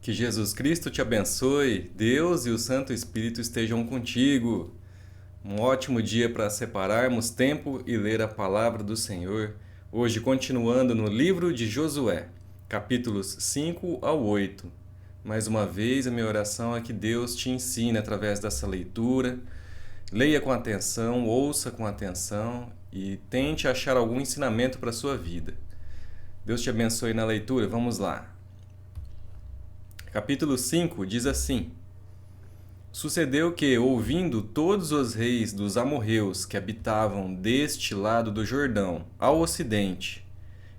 Que Jesus Cristo te abençoe, Deus e o Santo Espírito estejam contigo. Um ótimo dia para separarmos tempo e ler a palavra do Senhor. Hoje, continuando no livro de Josué, capítulos 5 ao 8. Mais uma vez, a minha oração é que Deus te ensine através dessa leitura. Leia com atenção, ouça com atenção e tente achar algum ensinamento para a sua vida. Deus te abençoe na leitura. Vamos lá. Capítulo 5 diz assim: Sucedeu que, ouvindo todos os reis dos amorreus que habitavam deste lado do Jordão, ao ocidente,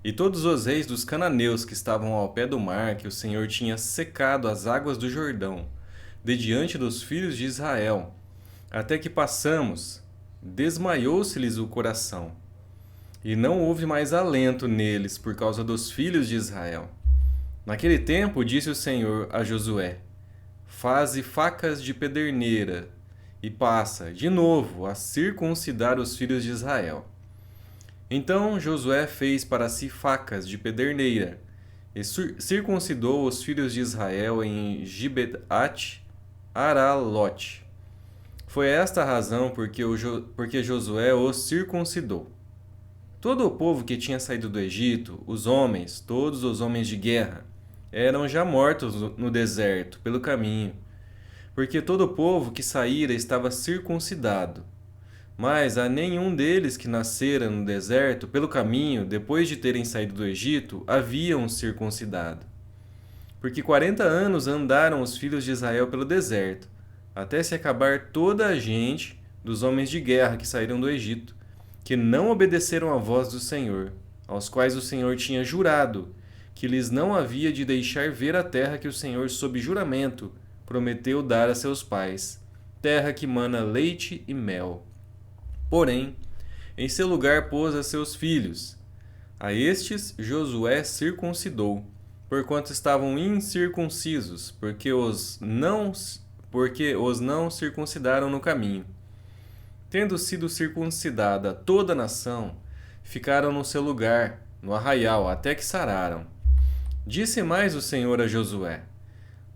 e todos os reis dos cananeus que estavam ao pé do mar, que o Senhor tinha secado as águas do Jordão, de diante dos filhos de Israel, até que passamos, desmaiou-se-lhes o coração, e não houve mais alento neles por causa dos filhos de Israel. Naquele tempo disse o Senhor a Josué: Faze facas de pederneira e passa, de novo, a circuncidar os filhos de Israel. Então Josué fez para si facas de pederneira e circuncidou os filhos de Israel em Gibeat Aralote. Foi esta a razão porque Josué os circuncidou. Todo o povo que tinha saído do Egito, os homens, todos os homens de guerra, eram já mortos no deserto, pelo caminho, porque todo o povo que saíra estava circuncidado. Mas a nenhum deles que nascera no deserto, pelo caminho, depois de terem saído do Egito, haviam circuncidado. Porque 40 anos andaram os filhos de Israel pelo deserto, até se acabar toda a gente dos homens de guerra que saíram do Egito, que não obedeceram à voz do Senhor, aos quais o Senhor tinha jurado que lhes não havia de deixar ver a terra que o Senhor, sob juramento, prometeu dar a seus pais, terra que mana leite e mel. Porém, em seu lugar pôs a seus filhos. A estes Josué circuncidou, porquanto estavam incircuncisos, porque os não circuncidaram no caminho. Tendo sido circuncidada toda a nação, ficaram no seu lugar, no arraial, até que sararam. Disse mais o Senhor a Josué: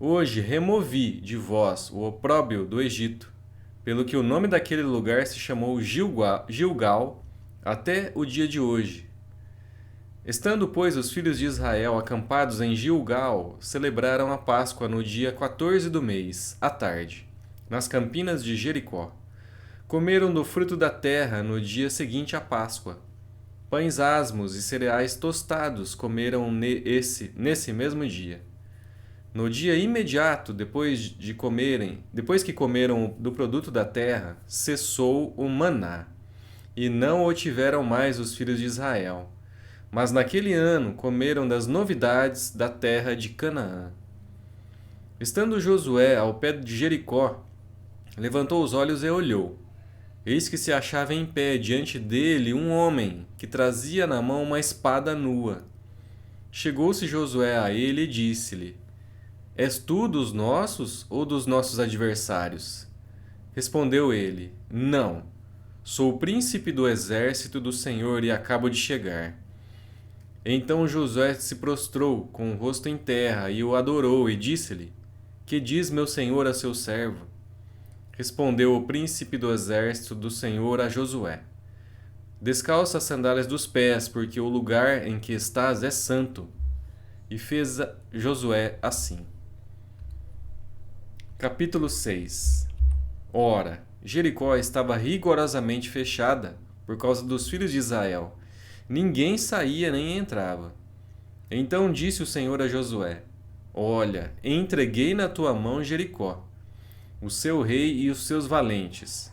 Hoje removi de vós o opróbrio do Egito, pelo que o nome daquele lugar se chamou Gilgal até o dia de hoje. Estando, pois, os filhos de Israel acampados em Gilgal, celebraram a Páscoa no dia 14 do mês, à tarde, nas campinas de Jericó. Comeram do fruto da terra no dia seguinte à Páscoa. Pães asmos e cereais tostados comeram nesse mesmo dia. No dia imediato depois que comeram do produto da terra, cessou o maná, e não o tiveram mais os filhos de Israel. Mas naquele ano comeram das novidades da terra de Canaã. Estando Josué ao pé de Jericó, levantou os olhos e olhou. Eis que se achava em pé diante dele um homem que trazia na mão uma espada nua. Chegou-se Josué a ele e disse-lhe: És tu dos nossos ou dos nossos adversários? Respondeu ele: Não, sou o príncipe do exército do Senhor e acabo de chegar. Então Josué se prostrou com o rosto em terra e o adorou e disse-lhe: Que diz meu senhor a seu servo? Respondeu o príncipe do exército do Senhor a Josué: Descalça as sandálias dos pés, porque o lugar em que estás é santo. E fez Josué assim. Capítulo 6. Ora, Jericó estava rigorosamente fechada por causa dos filhos de Israel. Ninguém saía nem entrava. Então disse o Senhor a Josué: Olha, entreguei na tua mão Jericó, o seu rei e os seus valentes.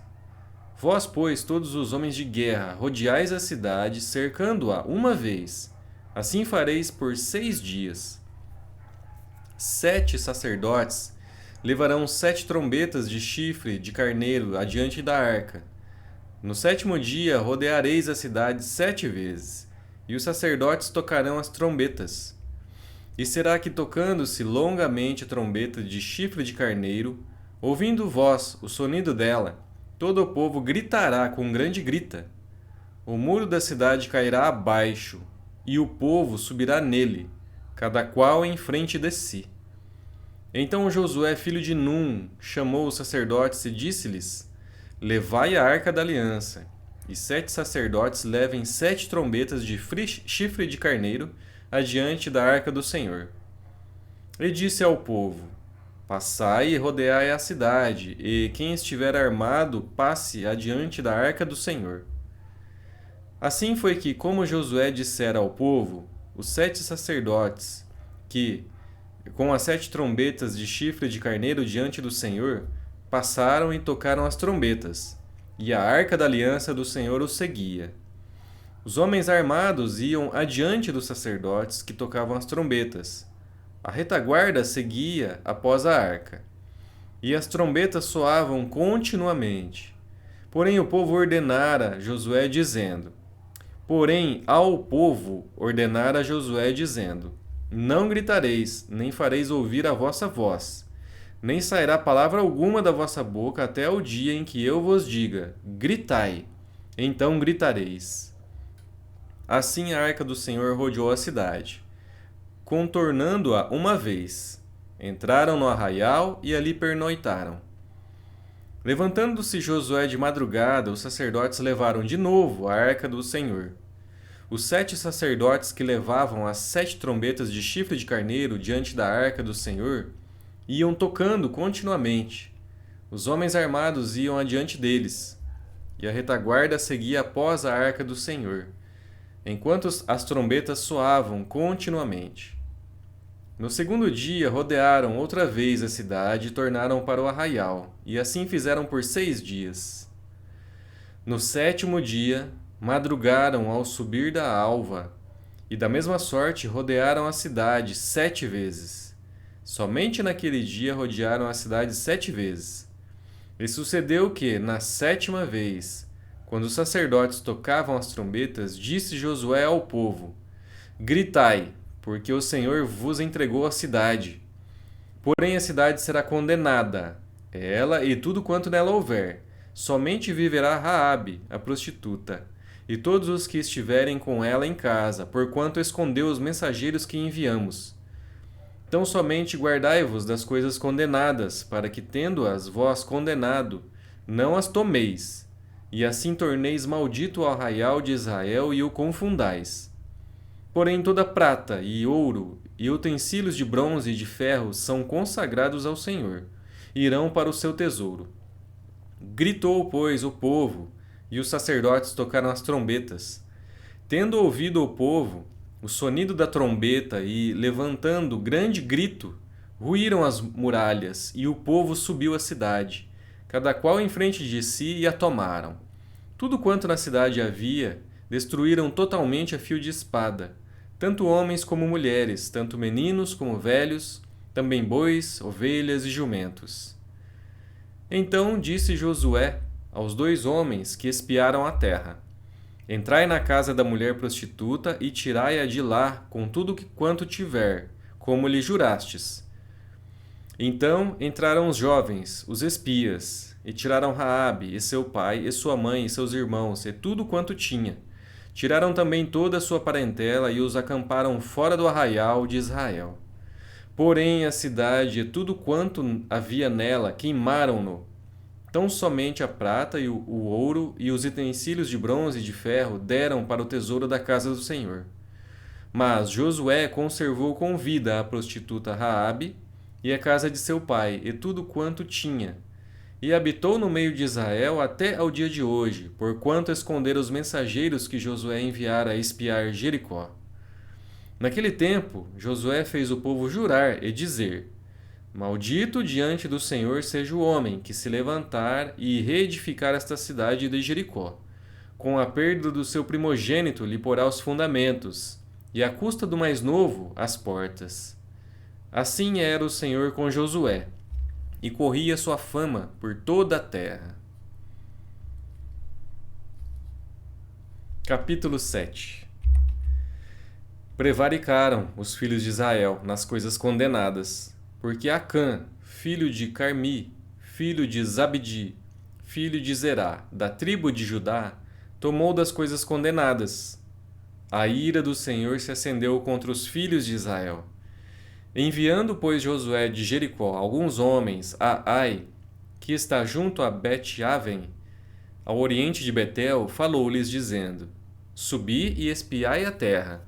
Vós, pois, todos os homens de guerra, rodeais a cidade, cercando-a uma vez. Assim fareis por 6 dias. 7 sacerdotes levarão 7 trombetas de chifre de carneiro adiante da arca. No 7º dia rodeareis a cidade 7 vezes, e os sacerdotes tocarão as trombetas. E será que, tocando-se longamente a trombeta de chifre de carneiro, ouvindo vós o sonido dela, todo o povo gritará com grande grita. O muro da cidade cairá abaixo, e o povo subirá nele, cada qual em frente de si. Então Josué, filho de Num, chamou os sacerdotes e disse-lhes: Levai a arca da aliança, e 7 sacerdotes levem 7 trombetas de chifre de carneiro adiante da arca do Senhor. E disse ao povo: Passai e rodeai a cidade, e quem estiver armado passe adiante da arca do Senhor. Assim foi que, como Josué dissera ao povo, os 7 sacerdotes, que, com as 7 trombetas de chifre de carneiro diante do Senhor, passaram e tocaram as trombetas, e a arca da aliança do Senhor os seguia. Os homens armados iam adiante dos sacerdotes que tocavam as trombetas. A retaguarda seguia após a arca, e as trombetas soavam continuamente. Porém, o povo ordenara Josué, dizendo: Não gritareis, nem fareis ouvir a vossa voz, nem sairá palavra alguma da vossa boca até o dia em que eu vos diga: gritai, então gritareis. Assim a arca do Senhor rodeou a cidade, contornando-a uma vez. Entraram no arraial e ali pernoitaram. Levantando-se Josué de madrugada, os sacerdotes levaram de novo a arca do Senhor. Os 7 sacerdotes que levavam as 7 trombetas de chifre de carneiro diante da arca do Senhor iam tocando continuamente. Os homens armados iam adiante deles, e a retaguarda seguia após a arca do Senhor, enquanto as trombetas soavam continuamente. No segundo dia, rodearam outra vez a cidade e tornaram para o arraial, e assim fizeram por 6 dias. No 7º dia, madrugaram ao subir da alva, e da mesma sorte rodearam a cidade 7 vezes. Somente naquele dia rodearam a cidade 7 vezes. E sucedeu que, na 7ª vez, quando os sacerdotes tocavam as trombetas, disse Josué ao povo: Gritai, porque o Senhor vos entregou a cidade. Porém a cidade será condenada, ela e tudo quanto nela houver. Somente viverá Raabe, a prostituta, e todos os que estiverem com ela em casa, porquanto escondeu os mensageiros que enviamos. Então somente guardai-vos das coisas condenadas, para que, tendo-as vós condenado, não as tomeis, e assim torneis maldito o arraial de Israel e o confundais. Porém toda prata e ouro e utensílios de bronze e de ferro são consagrados ao Senhor, e irão para o seu tesouro. Gritou, pois, o povo, e os sacerdotes tocaram as trombetas. Tendo ouvido o povo o sonido da trombeta e, levantando grande grito, ruíram as muralhas, e o povo subiu à cidade, cada qual em frente de si, e a tomaram. Tudo quanto na cidade havia, destruíram totalmente a fio de espada, tanto homens como mulheres, tanto meninos como velhos, também bois, ovelhas e jumentos. Então disse Josué aos 2 homens que espiaram a terra: Entrai na casa da mulher prostituta e tirai-a de lá com tudo quanto tiver, como lhe jurastes. Então entraram os jovens, os espias, e tiraram Raabe, e seu pai, e sua mãe, e seus irmãos, e tudo quanto tinha. Tiraram também toda a sua parentela e os acamparam fora do arraial de Israel. Porém a cidade e tudo quanto havia nela queimaram-no. Tão somente a prata e o ouro e os utensílios de bronze e de ferro deram para o tesouro da casa do Senhor. Mas Josué conservou com vida a prostituta Raabe e a casa de seu pai e tudo quanto tinha, e habitou no meio de Israel até ao dia de hoje, porquanto esconderam os mensageiros que Josué enviara a espiar Jericó. Naquele tempo, Josué fez o povo jurar e dizer: Maldito diante do Senhor seja o homem que se levantar e reedificar esta cidade de Jericó. Com a perda do seu primogênito lhe porá os fundamentos, e à custa do mais novo as portas. Assim era o Senhor com Josué, e corria sua fama por toda a terra. Capítulo 7. Prevaricaram os filhos de Israel nas coisas condenadas, porque Acã, filho de Carmi, filho de Zabdi, filho de Zerá, da tribo de Judá, tomou das coisas condenadas. A ira do Senhor se acendeu contra os filhos de Israel. Enviando, pois, Josué de Jericó alguns homens a Ai, que está junto a Bet-Aven, ao oriente de Betel, falou-lhes, dizendo: Subi e espiai a terra.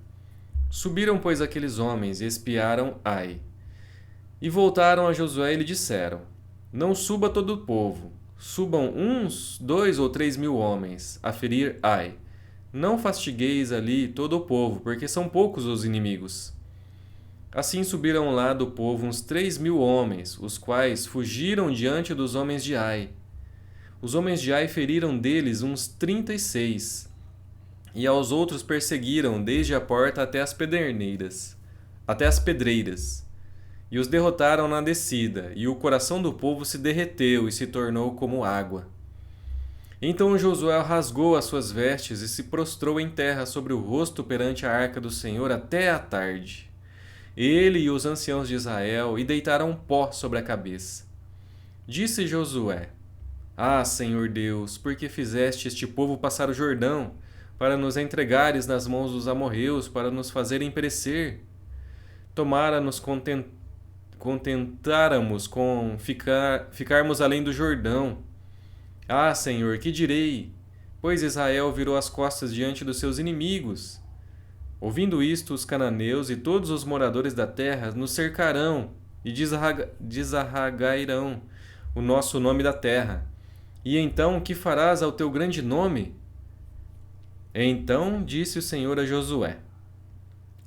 Subiram, pois, aqueles homens e espiaram Ai. E voltaram a Josué e lhe disseram: Não suba todo o povo, subam uns 2 ou 3 mil homens a ferir Ai. Não fastigueis ali todo o povo, porque são poucos os inimigos. Assim subiram lá do povo uns 3 mil homens, os quais fugiram diante dos homens de Ai. Os homens de Ai feriram deles uns 36, e aos outros perseguiram desde a porta até as pedreiras. E os derrotaram na descida, e o coração do povo se derreteu e se tornou como água. Então Josué rasgou as suas vestes e se prostrou em terra sobre o rosto perante a arca do Senhor até a tarde. Ele e os anciãos de Israel e deitaram pó sobre a cabeça. Disse Josué: Ah, Senhor Deus, por que fizeste este povo passar o Jordão, para nos entregares nas mãos dos amorreus, para nos fazerem perecer? Tomara nos contentáramos com ficarmos além do Jordão. Ah, Senhor, que direi? Pois Israel virou as costas diante dos seus inimigos. Ouvindo isto, os cananeus e todos os moradores da terra nos cercarão e desarraigarão o nosso nome da terra. E então, que farás ao teu grande nome? Então disse o Senhor a Josué: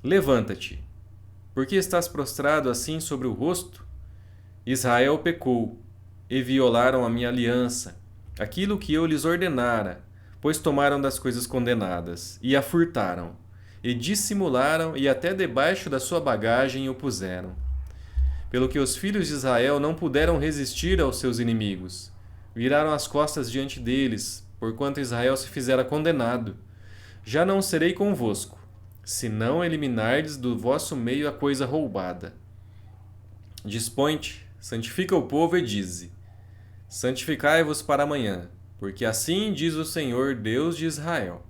Levanta-te, porque estás prostrado assim sobre o rosto? Israel pecou, e violaram a minha aliança, aquilo que eu lhes ordenara, pois tomaram das coisas condenadas, e a furtaram, e dissimularam, e até debaixo da sua bagagem o puseram. Pelo que os filhos de Israel não puderam resistir aos seus inimigos, viraram as costas diante deles, porquanto Israel se fizera condenado. Já não serei convosco, se não eliminardes do vosso meio a coisa roubada. Dispõe-te, santifica o povo e dize: Santificai-vos para amanhã, porque assim diz o Senhor, Deus de Israel.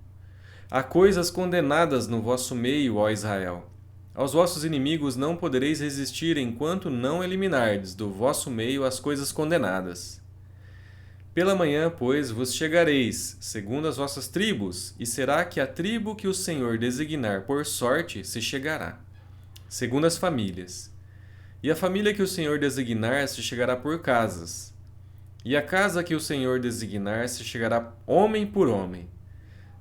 Há coisas condenadas no vosso meio, ó Israel. Aos vossos inimigos não podereis resistir enquanto não eliminardes do vosso meio as coisas condenadas. Pela manhã, pois, vos chegareis, segundo as vossas tribos, e será que a tribo que o Senhor designar por sorte se chegará, segundo as famílias. E a família que o Senhor designar se chegará por casas. E a casa que o Senhor designar se chegará homem por homem.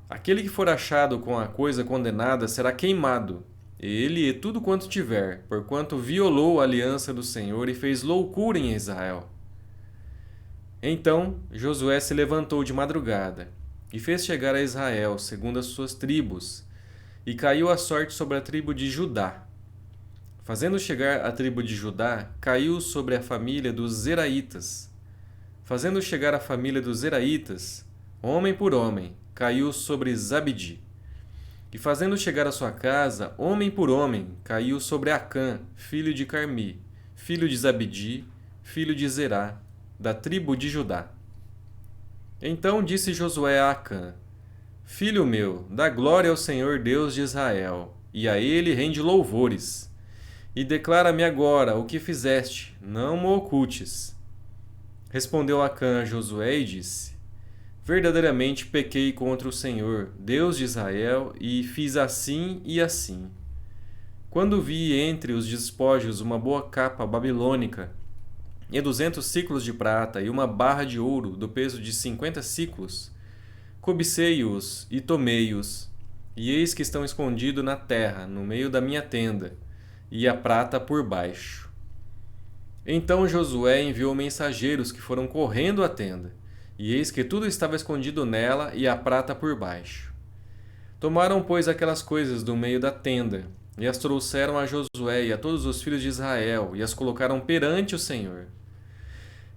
Aquele que for achado com a coisa condenada será queimado, ele e tudo quanto tiver, porquanto violou a aliança do Senhor e fez loucura em Israel. Então Josué se levantou de madrugada e fez chegar a Israel segundo as suas tribos, e caiu a sorte sobre a tribo de Judá. Fazendo chegar a tribo de Judá, caiu sobre a família dos Zeraitas. Fazendo chegar a família dos Zeraitas, homem por homem, caiu sobre Zabdi. E fazendo chegar a sua casa, homem por homem, caiu sobre Acã, filho de Carmi, filho de Zabdi, filho de Zerá, da tribo de Judá. Então disse Josué a Acã: Filho meu, dá glória ao Senhor Deus de Israel, e a ele rende louvores. E declara-me agora o que fizeste, não mo ocultes. Respondeu Acã a Josué e disse: Verdadeiramente pequei contra o Senhor, Deus de Israel, e fiz assim e assim. Quando vi entre os despojos uma boa capa babilônica, e 200 siclos de prata, e uma barra de ouro do peso de 50 siclos, cobicei-os e tomei-os, e eis que estão escondidos na terra, no meio da minha tenda, e a prata por baixo. Então Josué enviou mensageiros que foram correndo à tenda, e eis que tudo estava escondido nela e a prata por baixo. Tomaram, pois, aquelas coisas do meio da tenda, e as trouxeram a Josué e a todos os filhos de Israel, e as colocaram perante o Senhor.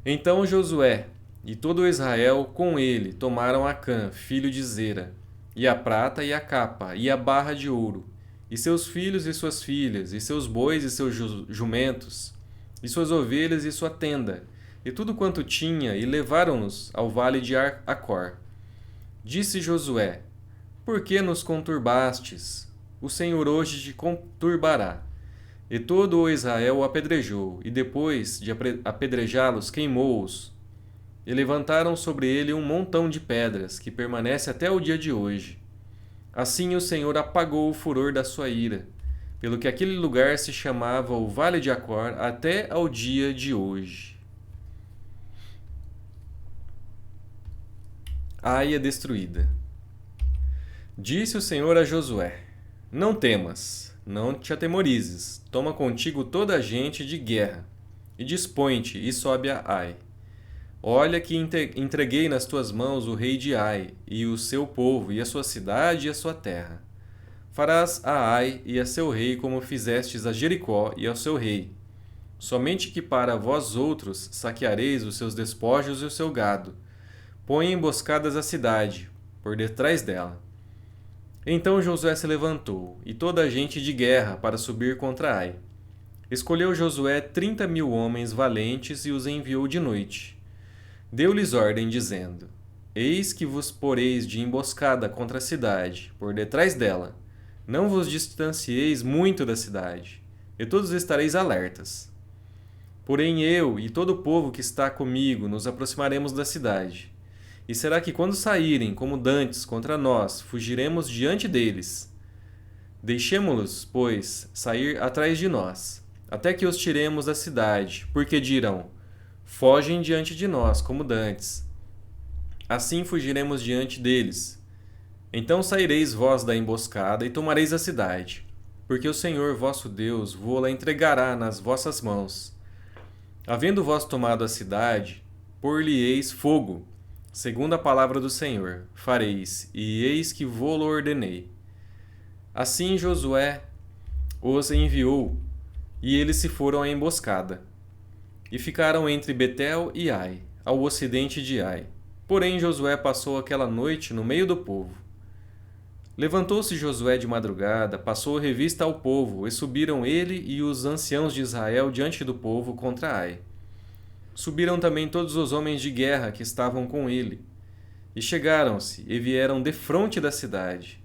Então Josué e todo Israel com ele tomaram Acã, filho de Zera, e a prata e a capa, e a barra de ouro, e seus filhos e suas filhas, e seus bois e seus jumentos, e suas ovelhas e sua tenda, e tudo quanto tinha, e levaram-nos ao vale de Acor. Disse Josué: Por que nos conturbastes? O Senhor hoje te conturbará. E todo o Israel o apedrejou, e depois de apedrejá-los, queimou-os. E levantaram sobre ele um montão de pedras, que permanece até o dia de hoje. Assim o Senhor apagou o furor da sua ira, pelo que aquele lugar se chamava o Vale de Acor até ao dia de hoje. Aia destruída. Disse o Senhor a Josué: Não temas, não te atemorizes, toma contigo toda a gente de guerra, e dispõe-te e sobe a Ai. Olha que entreguei nas tuas mãos o rei de Ai, e o seu povo, e a sua cidade e a sua terra. Farás a Ai e a seu rei como fizestes a Jericó e ao seu rei. Somente que para vós outros saqueareis os seus despojos e o seu gado. Põe emboscadas a cidade, por detrás dela. Então Josué se levantou, e toda a gente de guerra, para subir contra Ai. Escolheu Josué 30.000 homens valentes e os enviou de noite. Deu-lhes ordem, dizendo: Eis que vos poreis de emboscada contra a cidade, por detrás dela. Não vos distancieis muito da cidade, e todos estareis alertas. Porém eu e todo o povo que está comigo nos aproximaremos da cidade. E será que quando saírem como dantes contra nós, fugiremos diante deles? Deixemo-los, pois, sair atrás de nós, até que os tiremos da cidade, porque dirão: Fogem diante de nós, como dantes. Assim fugiremos diante deles. Então saireis vós da emboscada e tomareis a cidade, porque o Senhor vosso Deus vô-la entregará nas vossas mãos. Havendo vós tomado a cidade, por-lhe-eis fogo, segundo a palavra do Senhor, fareis, e eis que vô-lo ordenei. Assim Josué os enviou, e eles se foram à emboscada, e ficaram entre Betel e Ai, ao ocidente de Ai. Porém Josué passou aquela noite no meio do povo. Levantou-se Josué de madrugada, passou revista ao povo, e subiram ele e os anciãos de Israel diante do povo contra Ai. Subiram também todos os homens de guerra que estavam com ele. E chegaram-se e vieram defronte da cidade,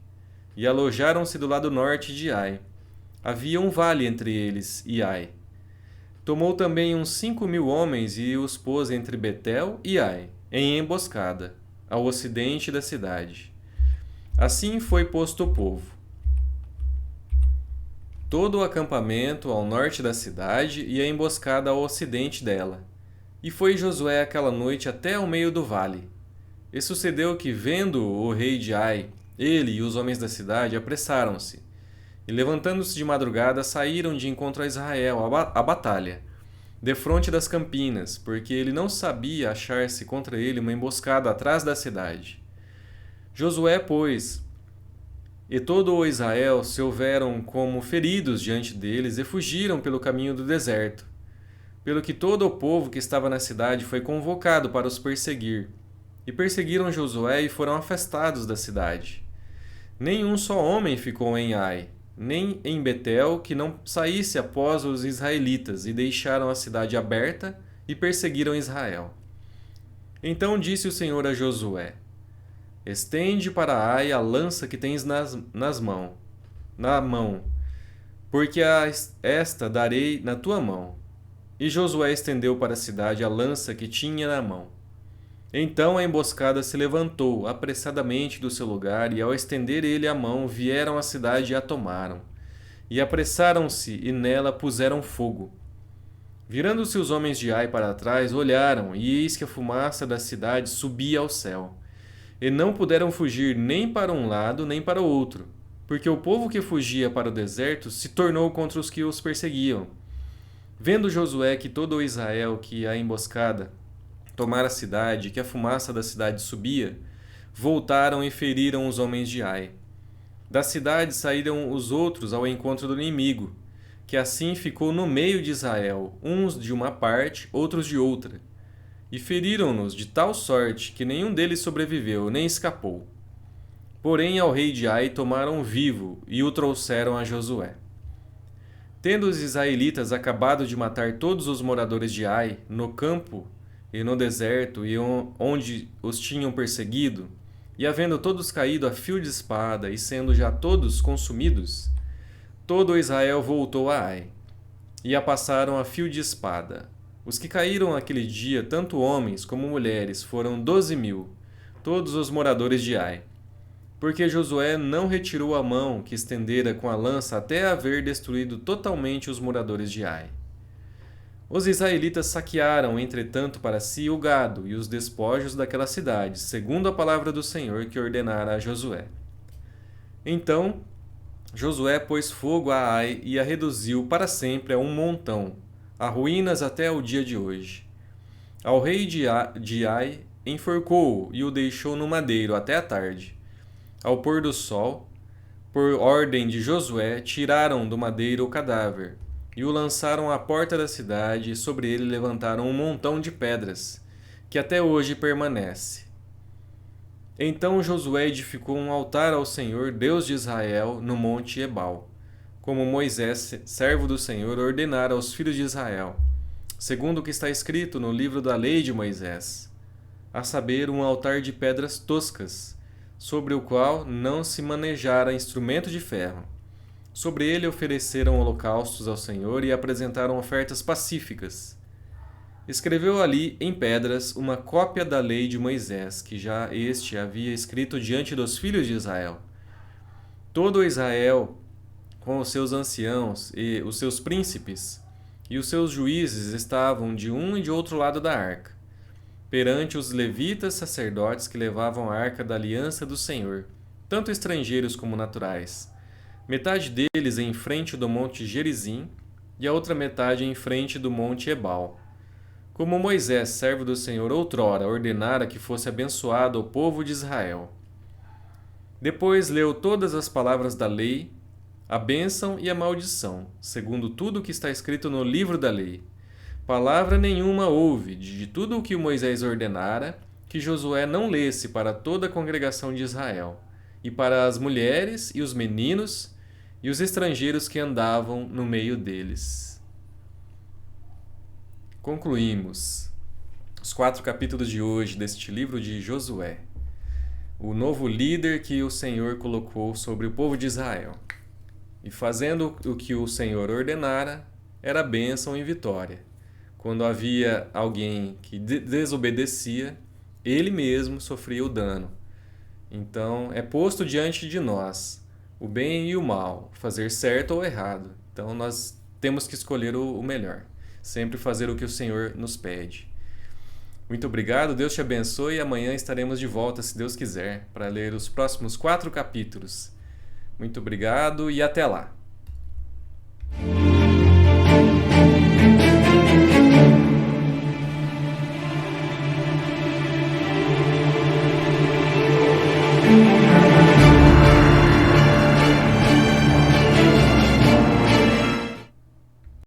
e alojaram-se do lado norte de Ai. Havia um vale entre eles e Ai. Tomou também uns 5.000 homens e os pôs entre Betel e Ai, em emboscada, ao ocidente da cidade. Assim foi posto o povo. Todo o acampamento ao norte da cidade e a emboscada ao ocidente dela. E foi Josué aquela noite até ao meio do vale. E sucedeu que, vendo o rei de Ai, ele e os homens da cidade apressaram-se, e levantando-se de madrugada saíram de encontro a Israel à batalha, defronte das campinas, porque ele não sabia achar-se contra ele uma emboscada atrás da cidade. Josué, pois, e todo o Israel se houveram como feridos diante deles e fugiram pelo caminho do deserto. Pelo que todo o povo que estava na cidade foi convocado para os perseguir. E perseguiram Josué e foram afastados da cidade. Nenhum só homem ficou em Ai, nem em Betel, que não saísse após os israelitas, e deixaram a cidade aberta e perseguiram Israel. Então disse o Senhor a Josué: Estende para Ai a lança que tens na mão, porque esta darei na tua mão. E Josué estendeu para a cidade a lança que tinha na mão. Então a emboscada se levantou apressadamente do seu lugar, e ao estender ele a mão, vieram à cidade e a tomaram. E apressaram-se e nela puseram fogo. Virando-se os homens de Ai para trás, olharam, e eis que a fumaça da cidade subia ao céu. E não puderam fugir nem para um lado nem para o outro, porque o povo que fugia para o deserto se tornou contra os que os perseguiam. Vendo Josué que todo o Israel que a emboscada tomara a cidade, que a fumaça da cidade subia, voltaram e feriram os homens de Ai. Da cidade saíram os outros ao encontro do inimigo, que assim ficou no meio de Israel, uns de uma parte, outros de outra. E feriram-nos de tal sorte que nenhum deles sobreviveu, nem escapou. Porém ao rei de Ai tomaram vivo e o trouxeram a Josué. Tendo os israelitas acabado de matar todos os moradores de Ai, no campo e no deserto, e onde os tinham perseguido, e havendo todos caído a fio de espada, e sendo já todos consumidos, todo Israel voltou a Ai. e a passaram a fio de espada. Os que caíram aquele dia, tanto homens como mulheres, foram 12.000, todos os moradores de Ai. Porque Josué não retirou a mão que estendera com a lança até haver destruído totalmente os moradores de Ai. Os israelitas saquearam, entretanto, para si o gado e os despojos daquela cidade, segundo a palavra do Senhor que ordenara a Josué. Então Josué pôs fogo a Ai e a reduziu para sempre a um montão, a ruínas até o dia de hoje. Ao rei de Ai enforcou-o e o deixou no madeiro até a tarde. Ao pôr do sol, por ordem de Josué, tiraram do madeiro o cadáver e o lançaram à porta da cidade, e sobre ele levantaram um montão de pedras, que até hoje permanece. Então Josué edificou um altar ao Senhor, Deus de Israel, no monte Ebal, como Moisés, servo do Senhor, ordenara aos filhos de Israel, segundo o que está escrito no livro da lei de Moisés, a saber, um altar de pedras toscas, sobre o qual não se manejara instrumento de ferro. Sobre ele ofereceram holocaustos ao Senhor e apresentaram ofertas pacíficas. Escreveu ali, em pedras, uma cópia da lei de Moisés, que já este havia escrito diante dos filhos de Israel. Todo Israel, com os seus anciãos e os seus príncipes, e os seus juízes estavam de um e de outro lado da arca, perante os levitas sacerdotes que levavam a arca da aliança do Senhor, tanto estrangeiros como naturais. Metade deles em frente do monte Gerizim, e a outra metade em frente do monte Ebal. Como Moisés, servo do Senhor, outrora ordenara que fosse abençoado o povo de Israel. Depois leu todas as palavras da lei, a bênção e a maldição, segundo tudo o que está escrito no livro da lei. Palavra nenhuma houve de tudo o que Moisés ordenara, que Josué não lesse para toda a congregação de Israel, e para as mulheres e os meninos e os estrangeiros que andavam no meio deles. Concluímos os 4 capítulos de hoje deste livro de Josué, o novo líder que o Senhor colocou sobre o povo de Israel. E fazendo o que o Senhor ordenara, era bênção e vitória. Quando havia alguém que desobedecia, ele mesmo sofria o dano. Então, é posto diante de nós o bem e o mal, fazer certo ou errado. Então, nós temos que escolher o melhor. Sempre fazer o que o Senhor nos pede. Muito obrigado, Deus te abençoe e amanhã estaremos de volta, se Deus quiser, para ler os próximos 4 capítulos. Muito obrigado e até lá!